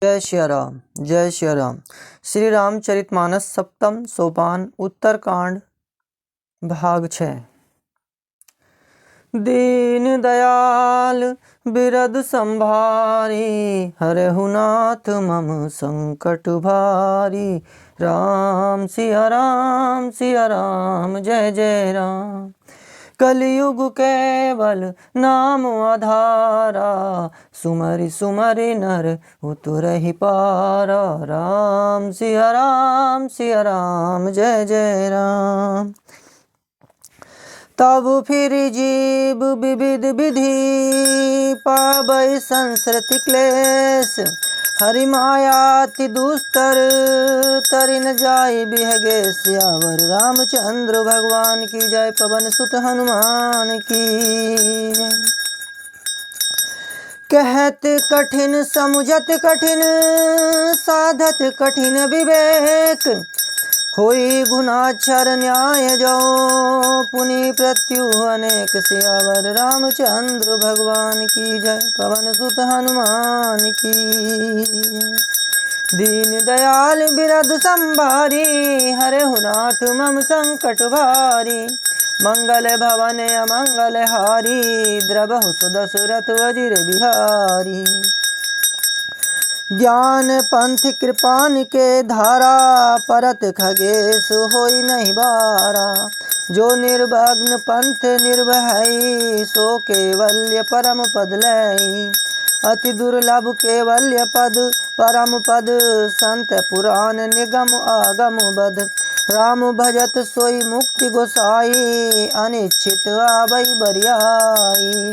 जय श्री राम। जय श्री राम। श्री रामचरितमानस सप्तम सोपान उत्तरकांड भाग 6। दीन दयाल बिरद संभारी, हरहु नाथ मम संकट भारी। राम सिया राम सिया राम, जय जय राम। कलयुग केवल नाम आधारा, सुमरि सुमरि नर उतरहि पारा। राम सिया राम, जय जय राम। तब फिर जीव विविध विधि, पाबै संसृति क्लेश। हरि मायाति दुस्तर, तरि न जाय बिहगे। सियावर रामचंद्र भगवान की जय। पवन सुत हनुमान की जय। कहत कठिन समुझत कठिन, साधत कठिन विवेक। होई गुनाक्षर न्याय जो, पुनि प्रत्यु अनेक। सियावर रामचंद्र भगवान की जय। पवन सुत हनुमान की जय। दीन दयाल बिरद संभारी, हरहु नाथ मम संकट भारी। मंगल भवन अमंगल हारी, द्रवहु सुदशरथ अजिर बिहारी। ज्ञान पंथ कृपान के धारा, परत खगेश होई नहीं बारा। जो निर्वग्न पंथ निर्भय, सो केवल्य परम पद लय। अति दुर्लभ केवल्य पद परम पद, संत पुराण निगम आगम बद। राम भजत सोई मुक्ति गोसाई, अनिच्छित आवै बरियाई।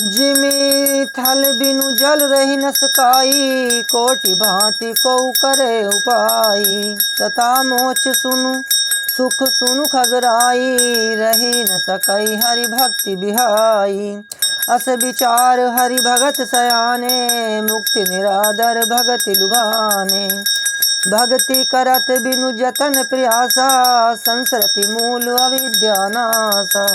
जिमि थल बिनु जल रही न सकाई, कोटि भांति को करे उपाई। तथा मोक्ष सुनु सुख सुनु खगराई, रही न सकई हरि भक्ति बिहाई। अस विचार हरि भगत सयाने, मुक्ति निरादर भगति लुभाने। भक्ति करत बिनु जतन प्रयासा, संसरति मूल अविद्या नासा।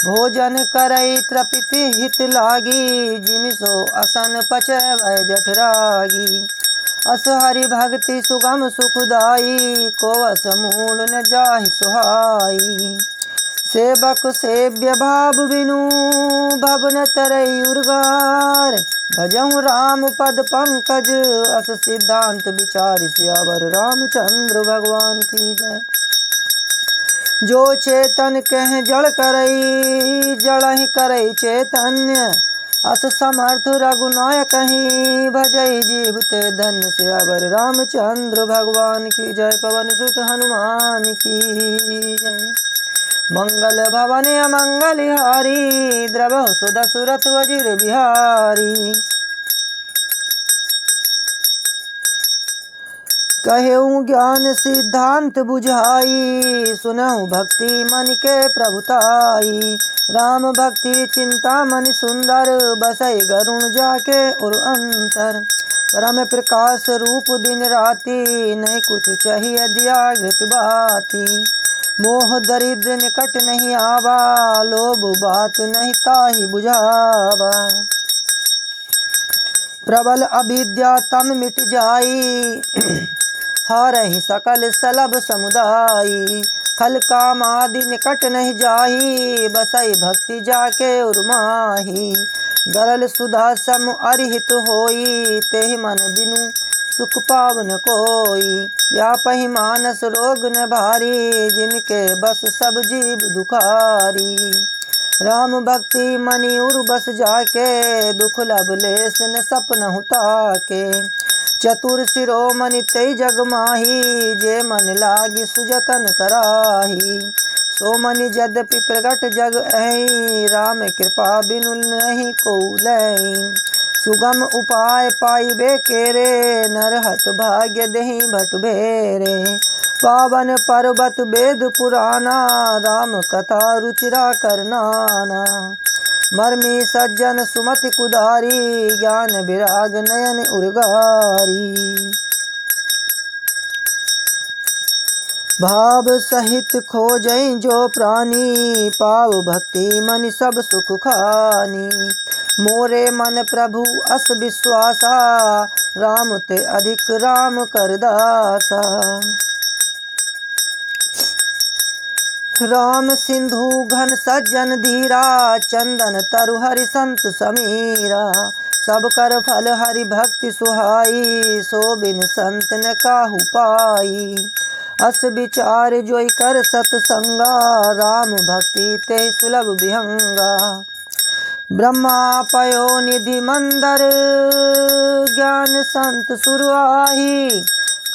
भोजन करई तृप्ति हित लागी, जिमि सो असन पचै जठरागी। अस हरि भक्ति सुगम सुखदाई, को अस मूल न जाहि सुहाई। सेवक सेव्य भाव बिनु, भव न तरई उर्गार। भजहु राम पद पंकज, अस सिद्धांत विचार। सियावर रामचंद्र भगवान की जय। जो चेतन कह जड़ करई, जड़हि करई चैतन्य। अस समर्थ रघुनायक कहीं, भजई जीव ते धन्य। सियावर रामचंद्र भगवान की जय। पवन सुत हनुमान की जय। मंगल भवन अमंगल हारी, द्रवहु सुदशरथ अजिर बिहारी। कहूँ ज्ञान सिद्धांत बुझाई, सुनहु भक्ति मन के प्रभुताई। राम भक्ति चिंता मनि सुंदर, बसई गरुण जाके उर अंतर। परम प्रकाश रूप दिन राति, नहीं कुछ चाहिए दिया घृत बाती। मोह दरिद्र निकट नहीं आवा, लोभ बात नहीं ताहि बुझावा। प्रबल अविद्या तम मिट जाई, हारहि सकल सलभ समुदायी। खल काम आदि निकट नहीं जाही, बसई भक्ति जाके उर्माही। गरल सुधा सम अरिहित होई, तेहि मन बिनु सुख पावन कोई। व्यापहि मानस रोग न भारी, जिनके बस सब जीव दुखारी। राम भक्ति मनि उर बस जाके, दुख लब लेस न सपनहु ताके। चतुर शिरोमणि तेई जग माही, जे मन लागी सुजतन कराही। सो मनि यद्यपि प्रगट जग अहि, राम कृपा बिनु नहीं को लई। सुगम उपाय पाइबे केरे, नरहत भाग्य देहि भट भेरे। पावन पर्वत वेद पुराना, राम कथा रुचिरा करनाना। मर्मी सज्जन सुमति कुदारी, ज्ञान विराग नयन उर्गारी। भाव सहित खोजई जो प्राणी, पाव भक्ति मन सब सुख खानी। मोरे मन प्रभु अस विश्वासा, राम ते अधिक राम कर दासा। राम सिंधु घन सज्जन धीरा, चंदन तरु हरि संत समीरा। सब कर फल हरि भक्ति सुहाई, सो बिन संत न काहू पाई। अस विचार जोई कर सतसंगा, राम भक्ति ते सुलभ विहंगा। ब्रह्मा पयो निधि मंदर, ज्ञान संत सुरवाही।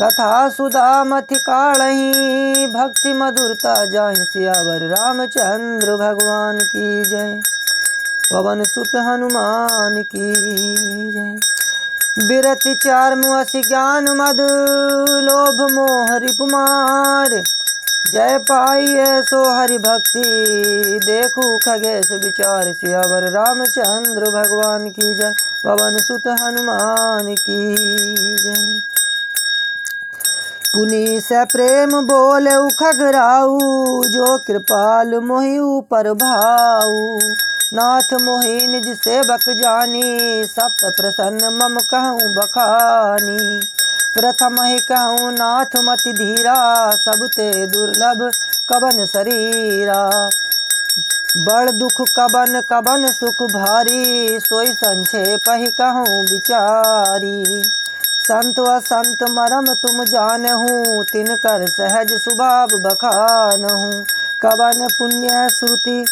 कथा सुधा मति काढ़ही, भक्ति मधुरता जाहि सियावर रामचंद्र भगवान की जय। पवन सुत हनुमान की जय। बिरति चार मुअसि ज्ञान मद, लोभ मोह रिपुमार। जय पाइये सो हरि भक्ति, देखू खगेश विचार सियावर रामचंद्र भगवान की जय। पवन सुत हनुमान की जय। पुनि से प्रेम बोले खगराऊ, जो कृपाल मोहि ऊपर भाऊ। नाथ मोहि निज सेवक जानी, सप्त प्रसन्न मम कहूँ बखानी। प्रथम ही कहूँ नाथ मति धीरा, सबते दुर्लभ कबन शरीरा। बड़ दुख कबन कबन सुख भारी, सोई संक्षेप ही कहूँ विचारी। संत असंत मरम तुम जानहूँ, तिनकर सहज स्वभाव बखानहूँ। कबन पुण्य श्रुति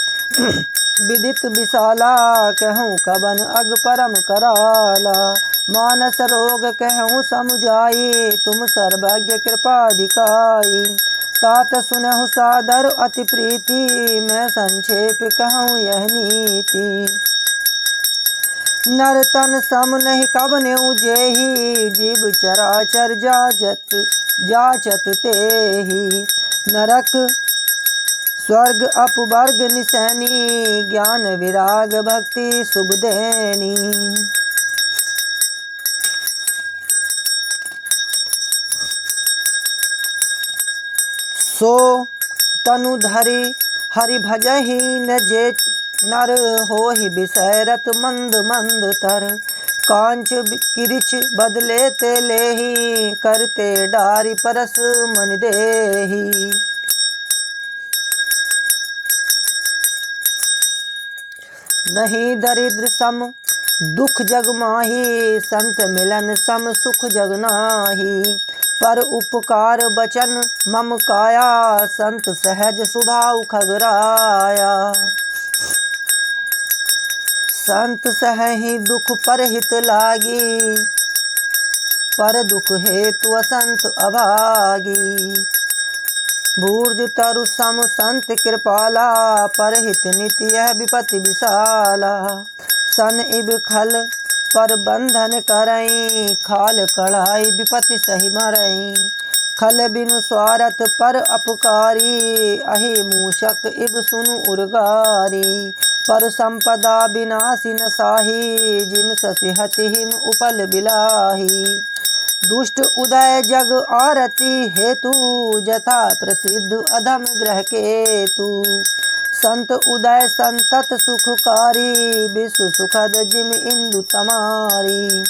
विदित विशाला, कहूँ कबन अग परम कराला। मानस रोग कहूँ समुझाई, तुम सर्वज्ञ कृपाधिकाई। तात सुनहु सादर अति प्रीति, मैं संक्षेप कहूँ यह नीति। नर तन सम नहीं कबनेउ जेहि, जीव चराचर जाचत तेहि। नरक स्वर्ग अपवर्ग निसैनी, ज्ञान विराग भक्ति शुभ देनी। सो तनु धरि हरि भजहि, न जे नर होहि विसैरत मंद मंद तर। कांच किरिच बदले ते लेहि, करते डारी परस मन देहि। नहीं दरिद्र सम दुख जग माही, संत मिलन सम सुख जग नाही। पर उपकार बचन मम काया, संत सहज स्वभाव खगराया। संत सहहि दुख पर हित लागी, पर दुख हेतु असंत अभागी। भूर्ज तरु सम संत कृपाला, पर हित नीति यह विपत्ति विशाला। सन इब खल पर बंधन करई, खाल कढ़ाई विपत्ति सही मरई। खल बिनु स्वारथ पर अपकारी, अहि मूषक इब सुनु उर्गारी। पर संपदा विनाशी न साही, जिम शशि हति हिम उपल बिलाही। दुष्ट उदय जग आरती हेतु, जथा प्रसिद्ध अधम ग्रह केतु। संत उदय संतत सुखकारी, विश्व सुखद जिम इंदु तमारी।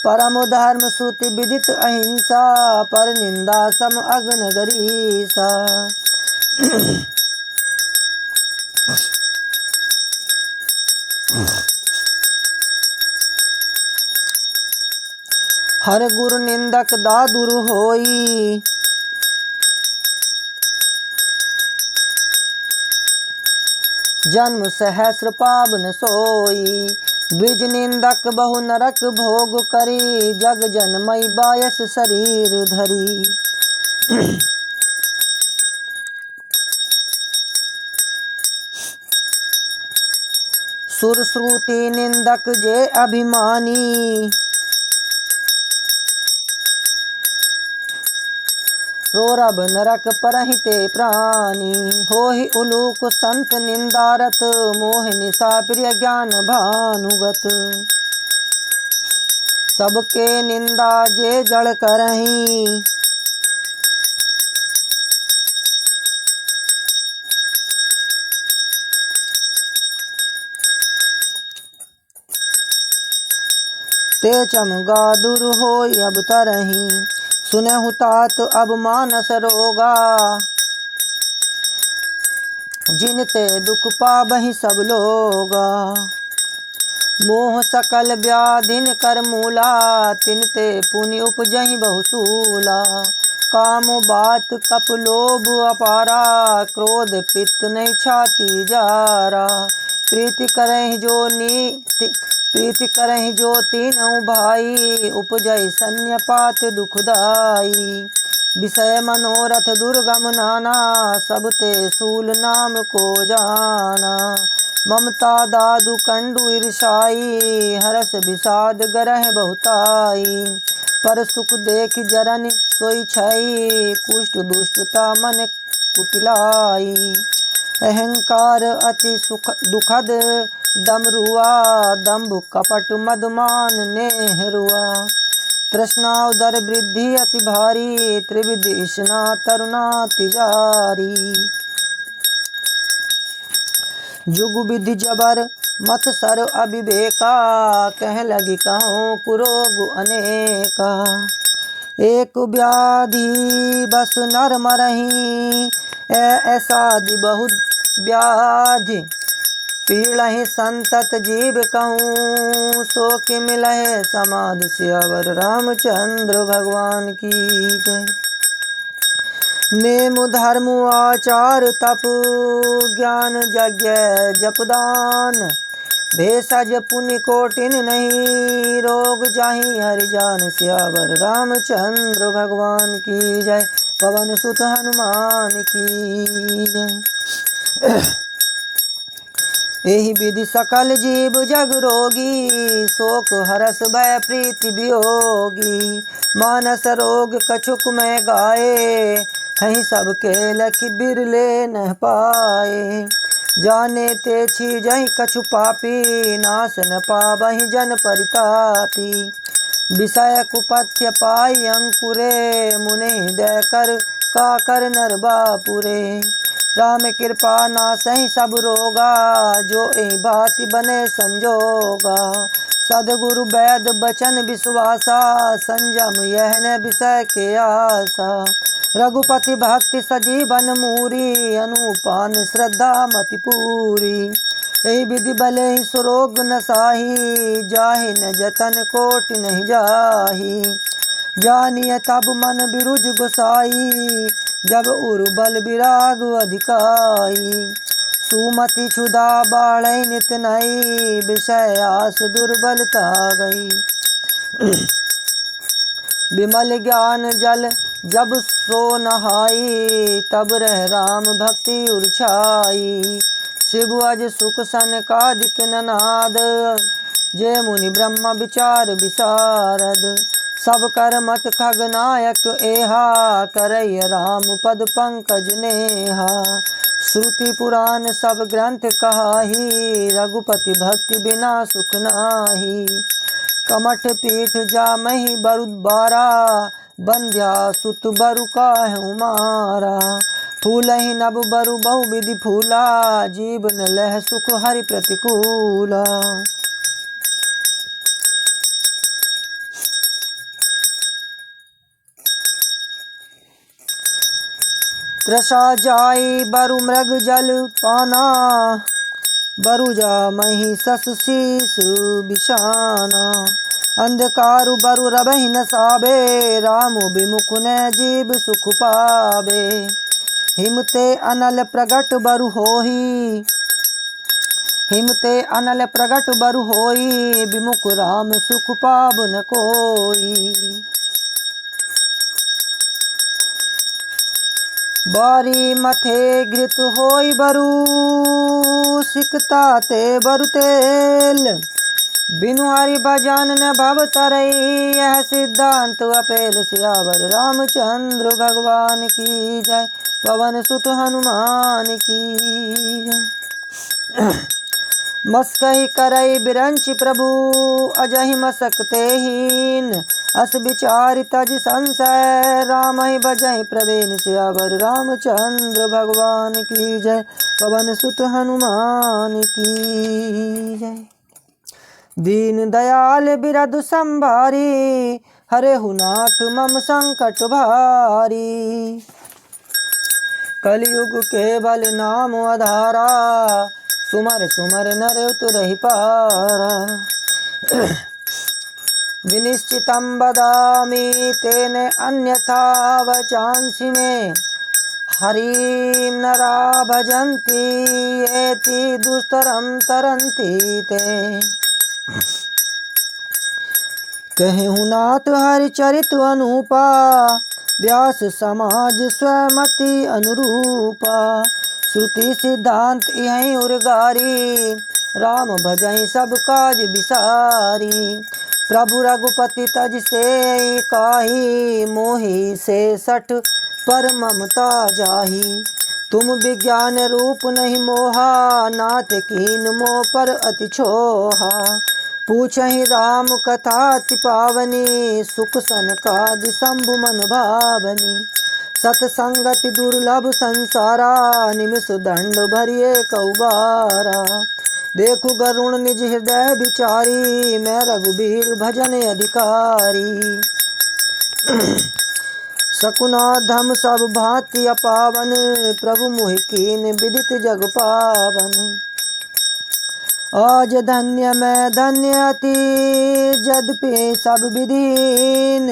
परम धर्म श्रुति विदित अहिंसा, पर निंदा सम अग्न गरीसा। हर गुरु निंदक दादुर होई, जन्म सहस्र पावन सोई। द्विज निंदक बहु नरक भोग करी, जग जनमई बायस शरीर धरी। सुर श्रुति निंदक जे अभिमानी, रोरब नरक परहिते प्राणी। होहि उलूक संत निंदारत, मोह निशा प्रिय ज्ञान भानुगत। सबके निंदा जे जड़ करहीं, ते चमगा दूर होई अब तरही, सुनहु तात अब मानस रोगा, जिनते दुख पाबहि सब लोगा। मोह सकल व्याधिन कर मूला, तिनते पुनि उपजहि बहुसूला। काम बात कप लोभ अपारा, क्रोध पित्त नहीं छाती जारा। प्रीति करहि जो तीनऊ भाई, उपजय सन्यपात दुखदाई। विषय मनोरथ दुर्गम नाना, सबते सूल नाम को जाना। ममता दादु कंडु ईर्षाई, हरस विषाद गरह बहुताई। पर सुख देख जरन सोई छई, कुष्ठ दुष्टता मन कुटिलाई। अहंकार अति सुख दुखद डमरुआ, दंभ कपट मदमान नेहरुआ। तृष्णा उदर वृद्धि अति भारी, त्रिविध इष्णा तरुणा तिजारी। जुग विधि जबर मत सर अविवेका, कह लगी कहूँ कुरोग अनेका। एक व्याधि बस नर मरही, ऐसादि बहुत व्याधि। पीड़हि संतत जीव कहूँ, सो कि मिलहे समाधि सियावर रामचंद्र भगवान की जय। नेम धर्म आचार तप, ज्ञान यज्ञ जपदान। भेषज पुण्य कोटिन नहीं, रोग जाहि हरि जान सियावर रामचंद्र भगवान की जय। पवन सुत हनुमान की जय। एहि विधि सकल जीव जग रोगी, शोक हरस भय प्रीति वियोगी। मानस रोग कछुक में गाए, हहीं सब के लखि बिरले न पाए। जाने ते छीजहि कछु पापी, नाश न पावहि जन परितापी। विषय कुपथ्य पाई अंकुरे, मुनि हृदय कर का कर नर बापुरे। राम कृपा नासहि सब रोगा, जो एहि भांति बने संजोगा। सदगुरु वैद बचन विश्वासा, संयम यह न विषय के आसा। रघुपति भक्ति सजीवन मूरी, अनुपान श्रद्धा मति पूरी। एहि विधि भले ही सुरोग नसाही, जाहि न जतन कोटि नहीं जाही। जानिय तब मन बिरुज गोसाई, जब उर्बल विराग अधिकाई। सुमति क्षुधा बाढ़ नित नई, विषय आस दुर्बलता गई। विमल ज्ञान जल जब सो नहाई, तब रह राम भक्ति उर्छाई। शिव अज सुख सनकादिक ननाद, जय मुनि ब्रह्म विचार विशारद। सब कर मत खगनायक एहा, करय राम पद पंकज नेहा। श्रुति पुराण सब ग्रंथ कहाही, रघुपति भक्ति बिना सुख नाही। कमठ पीठ जामहि बरुद्बारा, बंध्या सुत बरु काहू मारा। फूलहि नभ बरु बहु विधि फूला, जीवन लह सुख हरि प्रतिकूला। त्रसा जाई बरु मृग जल पाना, बरु जामहि सस शीस बिछाना। अंधकारु बरु रबहि न साबे, राम विमुख न जीव सुख पावे। हिमते अनल प्रगट बरु होही, हिमते अनल प्रगट बरु होई। विमुख राम सुख पाव न कोई। बारी मथे घृत होई बरु, सिकता ते बरु तेल। बिनु हरि भजन न भव तरई, यह सिद्धांत अपेल। सियावर रामचंद्र भगवान की जय। पवन सुत हनुमान की जय। मस्कहि करई बिरंचि प्रभु, अजहि मसकते हीन। अस विचारि तज संशय, राम ही भजहि प्रवीण। सियावर रामचंद्र भगवान की जय। पवन सुत हनुमान की जय। दीन दयाल बिरद संभारी, हरेहु नाथ मम संकट भारी। कलयुग केवल नाम आधारा, सुमर सुमर नर उतरहि पारा। विनिश्चितं वदामि तेन अन्यथा वचांसि मे, हरिं नरा भजन्ति एति दुस्तरं तरन्ति ते। कहूँ नाथ हरिचरित अनूपा, व्यास समाज स्वमति अनुरूपा। श्रुति सिद्धांत यहीं उर्गारी, राम भजई सब काज बिसारी। प्रभु रघुपति तज से काही, मोहि से सठ पर ममता जाही। तुम विज्ञान रूप नहीं मोहा, नाथ कीन मोह पर अति छोहा। पूछहि राम कथा अति पावनी, सुख सनकादि शंभु मन भावनी। सतसंगति दुर्लभ संसारा, निमिष दंड भरिए कौबारा। देखु गरुण निज हृदय विचारी, मैं रघुबीर भजन अधिकारी। शकुनाधम सब भांति अपावन, प्रभु मोहि कीन विदित जग पावन। आज धन्य मैं धन्य अति, यद्यपि सब विदीन।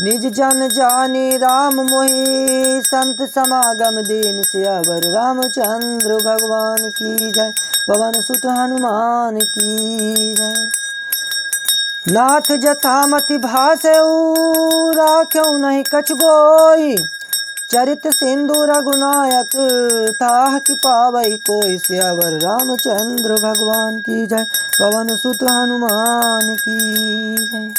निज जन जानी राम मोहि, संत समागम दीन। सियावर रामचंद्र भगवान की जय, पवन सुत हनुमान की जय। नाथ जथामति भासउ, राख्यउ नहीं कछ गोई। चरित सिंधु रघुनायक, ताह कि पावई कोई। सियावर रामचंद्र भगवान की जय, पवन सुत हनुमान की जय।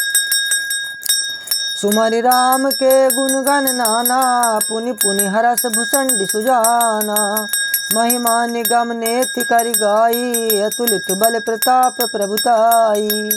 सुमरि राम के गुण गण नाना, पुनि पुनि हरस भूषण सुजाना। महिमा निगम नेति करि गाई, अतुलित बल प्रताप प्रभुताई।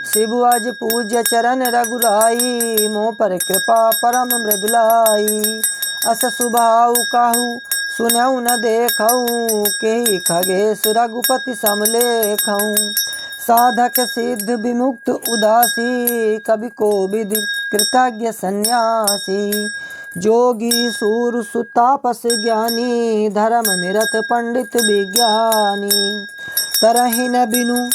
शिव अज पूज्य चरण रघुराई, मोह पर कृपा परम मृदुलाई। अस सुभाऊ कहूँ सुनऊ न देखऊँ, केहि खगेश रघुपति समलेखऊँ। साधक सिद्ध विमुक्त उदासी, कवि कोविद कृतज्ञ सन्यासी। जोगी सूर सुतापस ज्ञानी, धर्म निरत पंडित विज्ञानी। तरहि न बिनु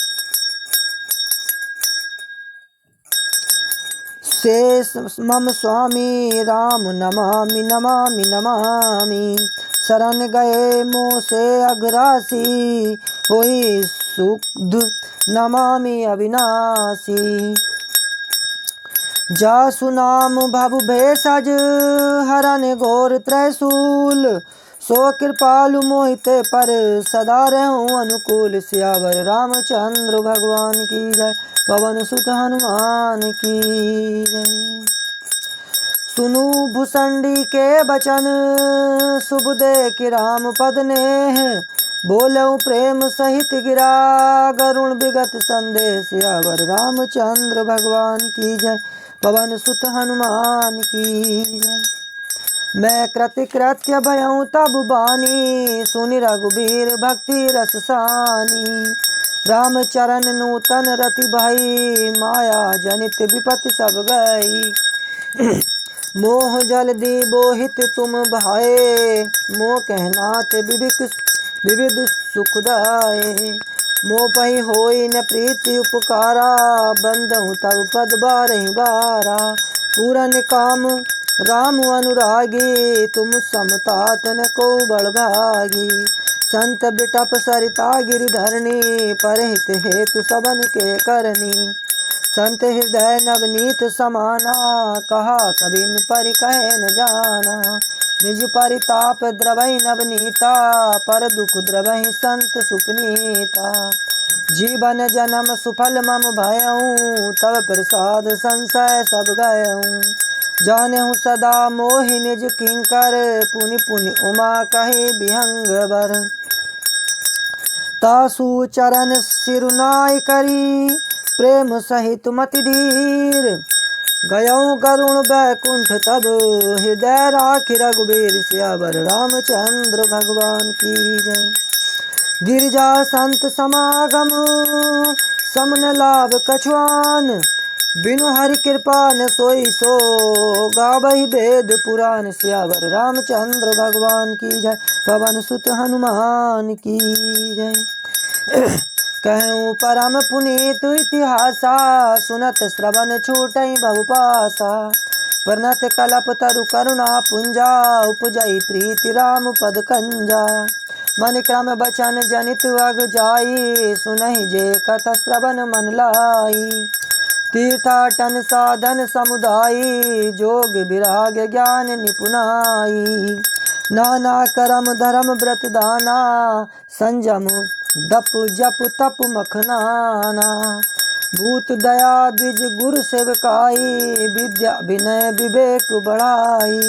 शेष मम स्वामी, राम नमामि नमामि नमामि। शरण गए मोह से अघरासी, होई सुध नमामि अविनाशी। जासु नाम भव भेषज, हरन घोर त्रैशूल। सो कृपालु मोहिते पर, सदा रहूं अनुकूल। सियावर रामचंद्र भगवान की जय, पवन सुत हनुमान की जय। सुनु भुसंडी के बचन, शुभ देख राम पद नेह। बोलऊं प्रेम सहित गिरा, गरुण विगत संदेह। सियावर रामचंद्र भगवान की जय, पवन सुत हनुमान की जय। मैं कृति कृत्य भयऊं तब बानी, सुनि रघुबीर भक्ति रस सानी। राम चरण नूतन रति भई, माया जनित विपत्ति सब गई। मोह जल दी बोहित तुम भाए, मोह कहनात विविध सुखदाये। मोह पही होई न प्रीति उपकारा, बंदहु तब पद बारहि बारा। पूरन काम राम अनुरागी, तुम समतात न को बड़भागी। संत बिटप सरिता गिरिधरणी, परहित हेतु सबन के करनी। संत हृदय नवनीत समाना, कहा कबिन परि कहे न जाना। निज परिताप द्रवहि नवनीता, पर दुख द्रवहि संत सुपनीता। जीवन जन्म सुफल मम भयऊँ, तब प्रसाद संशय सब गयऊँ। जानहु सदा मोहि निज किंकर, पुनि पुनि उमा कहे विहंग बर। तासु चरण सिरुनाय करी, प्रेम सहित मति धीर। गयऊँ गरुण बैकुंठ तब, हृदय राखि रघुबीर। सियावर रामचंद्र भगवान की जय। गिरिजा संत समागम, समन लाभ कछुआन, बिनु हरि कृपा न सोई सो, गावहि वेद पुराण सियावर रामचंद्र भगवान की जय। पवन सुत हनुमान की जय। कहूँ परम पुनीत इतिहासा, सुनत श्रवण छूटई बहुपासा, परनत कलप तरु करुणा पुंजा, उपजई प्रीति राम पद कंजा। मन क्रम बचन जनित अग जाई, सुनहि जे कथ श्रवण मन लाई। तीर्थाटन साधन समुदायी, जोग विराग ज्ञान निपुनाई। नाना करम धर्म व्रत दाना, संजम दप जप तप मखनाना। भूत दया द्विज गुरु सेवकाई, विद्या विनय विवेक बढ़ाई।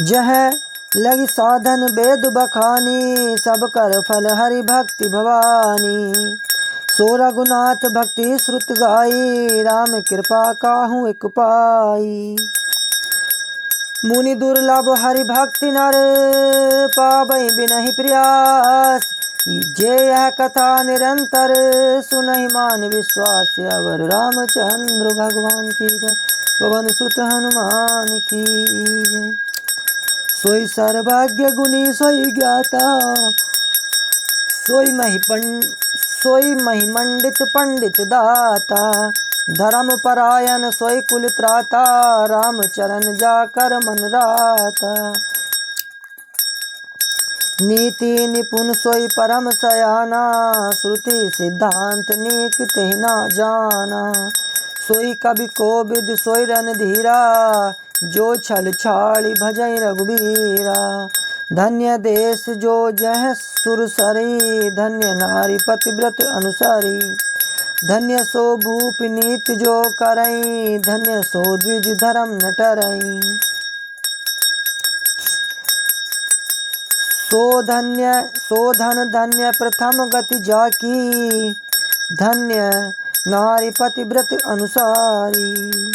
जह लगी साधन वेद बखानी, सब कर फल हरि भक्ति भवानी। सो रघुनाथ भक्ति श्रुत गाई, राम कृपा काहू एक पाई। मुनि दुर्लभ हरि भक्ति नर, पावई बिनहि प्रयास। जे यह कथा निरंतर, सुनहि मान विश्वास। अवर रामचंद्र भगवान की जय। पवन सुत हनुमान की जय। सोई सर्वज्ञ गुणी सोई ज्ञाता, सोई महिमंडित पंडित दाता। धर्म परायण सोई कुल त्राता, राम चरण जाकर मन राता। नीति निपुण सोई परम सयाना, श्रुति सिद्धांत नेक तेहि ना जाना। सोई कवि कोविद सोई रणधीरा, जो छल छाड़ी भजई रघुबीरा। धन्य देश जो जह सुरसरी, धन्य नारी पतिव्रत अनुसारी। धन्य सो भूप नीति जो करई, धन्य सो द्विज धर्म न टरई। सो धन धन्य प्रथम गति जाकी, धन्य नारी पतिव्रत अनुसारी।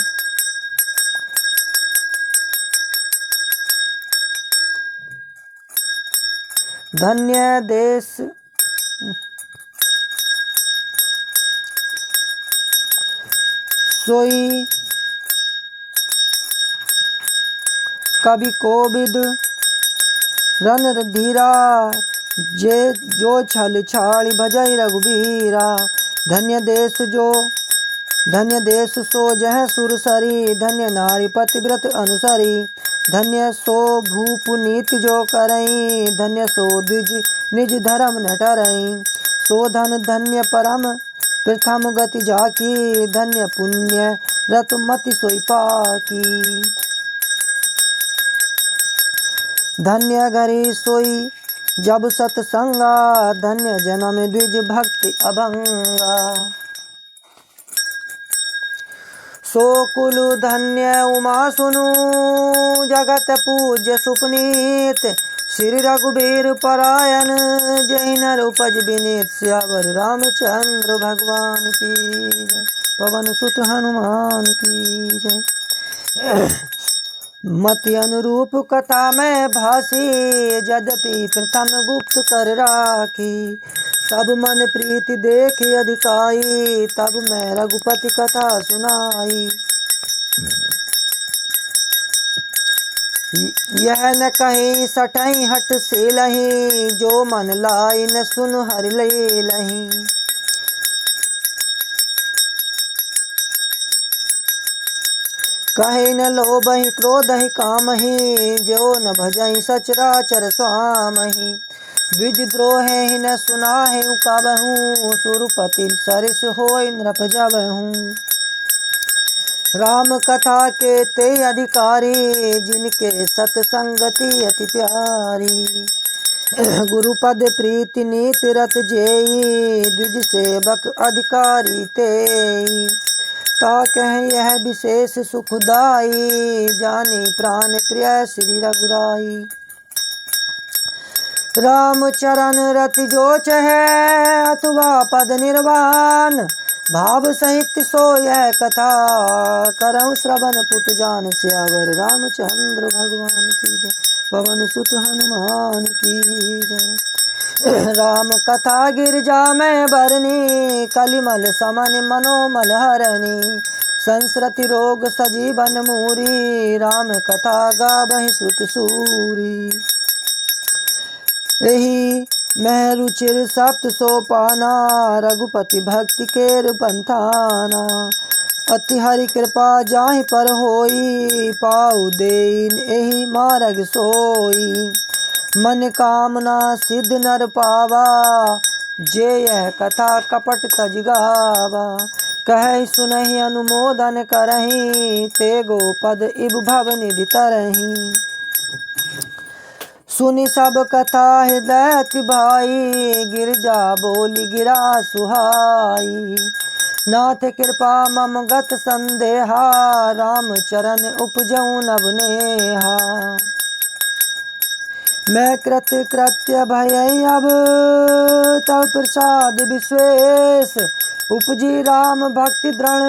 धन्य देश सोई कवि कोविद रणधीरा, जे जो छल छाड़ी भजई रघुबीरा। धन्य देश सो जह सुरसरी, धन्य नारी पतिव्रत अनुसरी। धन्य सो भूप नीति जो करई, धन्य सो द्विज निज धर्म न टरई। सो धन धन्य परम प्रथम गति जाकी, धन्य पुण्य रत मति सोई पाकी। धन्य घरी सोई जब सतसंगा, धन्य जन्म द्विज भक्ति अभंगा। सो कुलु धन्य उमा सुनु, जगत पूज्य सुपनीत। श्री रघुबीर परायण, जय नर उपज विनीत। सियावर रामचंद्र भगवान की जय। पवन सुत हनुमान की जय। मति अनुरूप कथा में भासी, यद्यपि प्रथम गुप्त कर राखी। तब मन प्रीति देखी अधिकाई, तब मैं रघुपति कथा सुनाई। यह न कहीं सटई हट से लही, जो मन लाई न सुन हरि ले लही। कहे न लोभहि क्रोधहि कामहि, जो न भजहि सचराचर स्वामहि। द्विज द्रोहि न सुनाहि काबहु, सुरपति सरिस होय नृप जबहु। राम कथा के ते अधिकारी, जिनके सतसंगति अति प्यारी। गुरुपद प्रीति नीति रत जेई, द्विज सेवक अधिकारी तेई। ता कह यह विशेष सुखदाई, जानी प्राण प्रिय श्री रघुराई। राम चरण रति जो चहै, अथवा पद निर्वाण। भाव सहित सो यह कथा करऊं श्रवण पुट जान सियावर रामचंद्र भगवान की जय। पवन सुत हनुमान की जय। राम कथा गिरजा में बरनी कलिमल समन मनोमल हरणी। संस्कृति रोग सजीवन मूरी राम कथा गावहि श्रुत सूरी। एहि मैं रुचिर सप्त सोपाना रघुपति भक्ति केर पंथाना। अति हरि कृपा जाहि पर होई पाऊ देन एहि मार्ग सोई। मन कामना सिद्ध नर पावा जे यह कथा कपट तज गावा। कह सुनहि अनुमोदन करहि ते गोपद इब भव निधि तरहि। सुनि सब कथा हृदय भाई गिरजा बोली गिरा सुहाई। नाथ कृपा मम गत संदेहा राम चरण उपजऊ नव नेहा। मैं कृत्य कृत्य भय अब तब प्रसाद विश्वेश। उपजी राम भक्ति दृढ़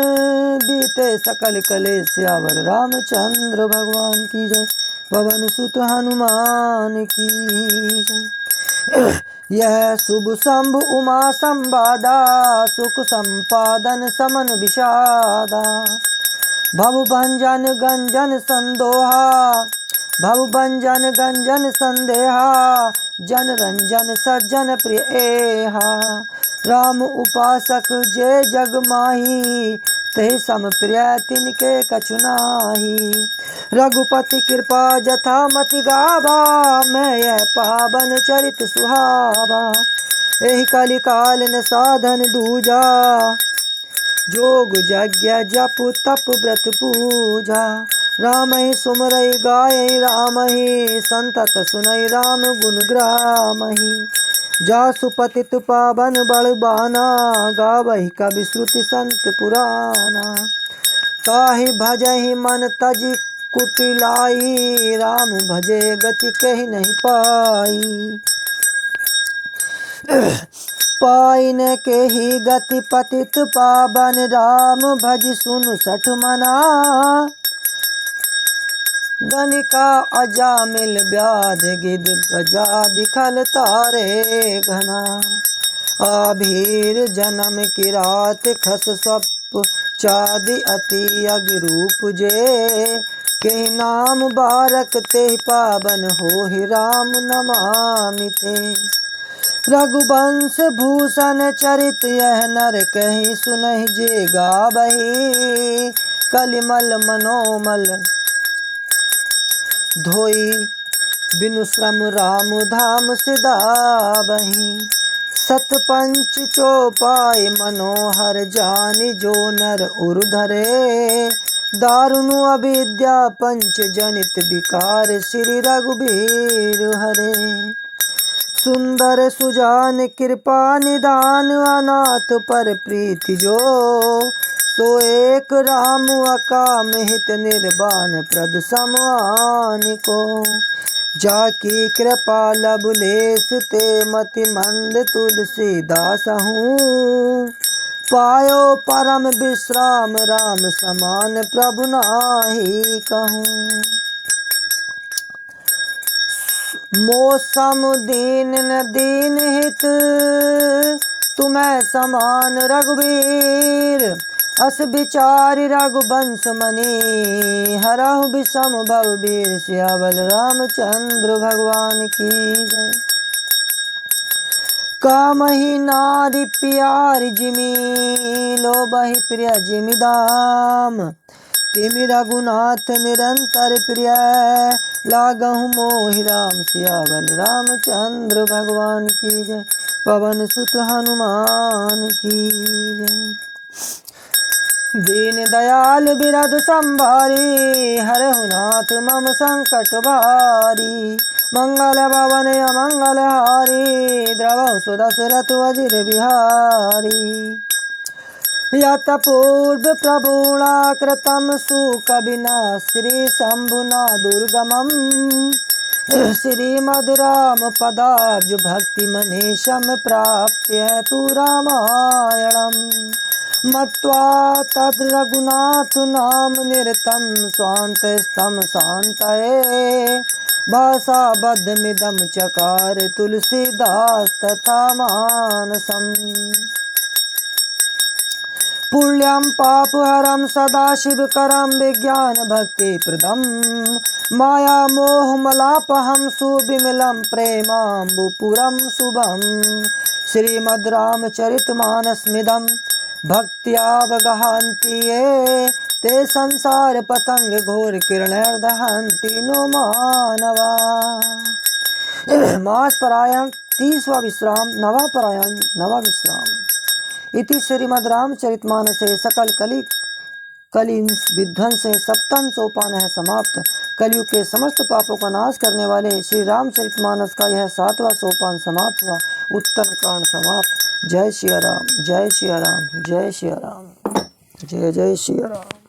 बीते सकल कलेश सियावर रामचंद्र भगवान की जय। पवन सुत हनुमान की जय। यह शुभ शंभु उमा संवादा सुख संपादन समन विषादा। भव भंजन गंजन संदोहा भव भंजन गंजन संदेहा। जन रंजन सज्जन प्रिय एहा। राम उपासक जे जग माही ते सम प्रिय तिनके कछु नाही। रघुपति कृपा जथा मति गावा मैं यह पावन चरित सुहावा। एहि कलि काल न साधन दूजा जोग यज्ञ जप तप व्रत पूजा। राम ही सुमरई गाय राम ही संतत सुनई राम गुण ग्रामहि। जासु पतित पावन बलबाना गावहि कवि श्रुति संत पुराना। ताहि भजहि मन तज कुटिलाई राम भजे गति कहि नहीं पाई। पाइन के ही गति पतित पावन राम भज सुन सठ मना। गनिका अजामिल व्याध गिद गजा दिखल तारे घना। आभीर जन्म की रात खस स्वप चादि अति अग्रूप जे। के नाम बारक ते पावन हो ही राम नमामि ते। रघुवंश भूषण चरित यह नर कहि सुनहि जे गावहि। कलिमल मनोमल धोई बिनु श्रम राम धाम सिधावहि। सत पंच चौपाई मनोहर जानि जो नर उर्धरे। दारुनु अविद्या पंच जनित विकार श्री रघुबीर हरे। सुंदर सुजान कृपा निदान अनाथ पर प्रीति जो। सो एक राम अकाम हित निर्बान प्रद समान को। जाकी कृपा लब लेस ते मति मंद तुलसीदास हूँ। पायो परम विश्राम राम समान प्रभु नाहि कहूँ। मौसम दीन न दीन हित तुम्हें समान रघुवीर। अस विचारि रघुवंश मणि हरहु विषम भव वीर। सियावर रामचंद्र भगवान की जय। कामहि नारी प्यारी जिमि लोभहि प्रिय जिमि दाम। तिमि रघुनाथ निरंतर प्रिय लागहु मोहि राम। सियावर रामचंद्र भगवान की जय। पवन सुत हनुमान की जय। दीन दयाल बिरध संभारी हरहु नाथ मम संकट भारी। मंगल भवन अमंगल हारी द्रवहु सुदशरथ वज्र बिहारी। यत पूर्व प्रभुणा कृतं सुकविना श्री शंभुना दुर्गमम्। श्रीमद्राम पदाब्ज भक्ति मनीषम प्राप्य तु रामायणम्। मत्वा तद् रघुनाथ नाम निरतं स्वान्तस्तं शान्तये भाषाबद्धमिदं चकार तुलसीदास तथा मानसम् पुण्यं पापहरं सदाशिवकरं विज्ञानभक्तिप्रदं मायामोहमलापहं सुविमलं प्रेमाम्बुपुरं शुभं श्रीमद् रामचरितमानसमिदं भक्त्यावगहन्ति ये ते संसार पतंग घोर किरणैर्दहन्ति नो मानवा। मास परायण 30वां विश्राम, नवा परायण नवा विश्राम। इति श्रीमद् रामचरितमानसे सकल कलि विध्वंसे सप्तम सोपान है समाप्त। कलयुग के समस्त पापों का नाश करने वाले श्री रामचरितमानस का यह 7वां सोपान समाप्त हुआ। उत्तर कांड समाप्त। जय श्री राम, जय श्री राम, जय श्री राम, जय जय श्री राम।